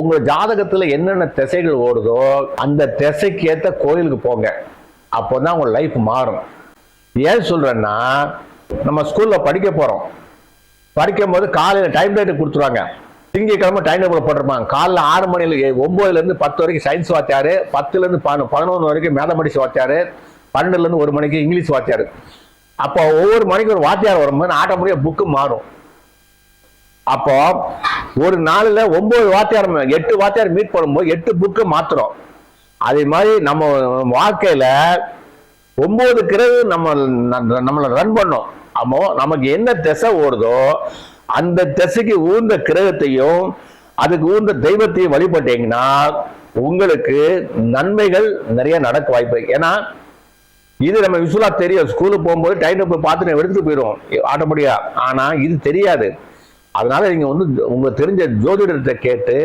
உங்க ஜாதகத்துல என்னென்ன திசைகள் ஓடுதோ அந்த திசைக்கு ஏற்ற கோயிலுக்கு போங்க. அப்போதான் உங்க லைஃப் மாறும். ஏன் சொல்றேன்னா, நம்ம ஸ்கூல்ல படிக்க போறோம். படிக்கும் போது காலையில டைம் டேபிள் கொடுத்துருவாங்க. திங்கக்கிழமை டைம் டேபிள் போட்டிருப்பாங்க. காலைல 6 மணில 9ல இருந்து 10 வரைக்கும் சயின்ஸ் வாத்தியாரு, 10ல இருந்து 11 வரைக்கும் மேத்தமெட்டிக்ஸ் வாத்தியாரு, 12ல இருந்து 1 மணிக்கு இங்கிலீஷ் வாத்தியாரு. அப்போ ஒவ்வொரு மணிக்கு ஒரு வாத்தியார் வரும்போது ஆட்டோமேட்டிக்கா புக்கு மாறும். அப்போ ஒரு நாளில் 9 வாத்தியார் 8 வாத்தியார் மீட் பண்ணும்போது 8 புக்கு மாத்துறோம். அதே மாதிரி நம்ம வாழ்க்கையில 9 கிரகு நம்மளை ரன் பண்ணோம். அப்போ நமக்கு என்ன திசை ஓடுதோ அந்த திசைக்கு ஊர்ந்த கிரகத்தையும் அதுக்கு ஊர்ந்த தெய்வத்தையும் வழிபட்டீங்கன்னா உங்களுக்கு நன்மைகள் நிறைய நடக்க வாய்ப்பு. ஏன்னா இது நம்ம விசுவலா தெரியும். ஸ்கூலுக்கு போகும்போது டைம் டேபிள் பார்த்து எடுத்துட்டு போயிடுவோம் ஆட்டோமேட்டிக்கா. ஆனா இது தெரியாது. அதனால நீங்க உங்களுக்கு தெரிஞ்ச ஜோதிடத்தை கேட்டு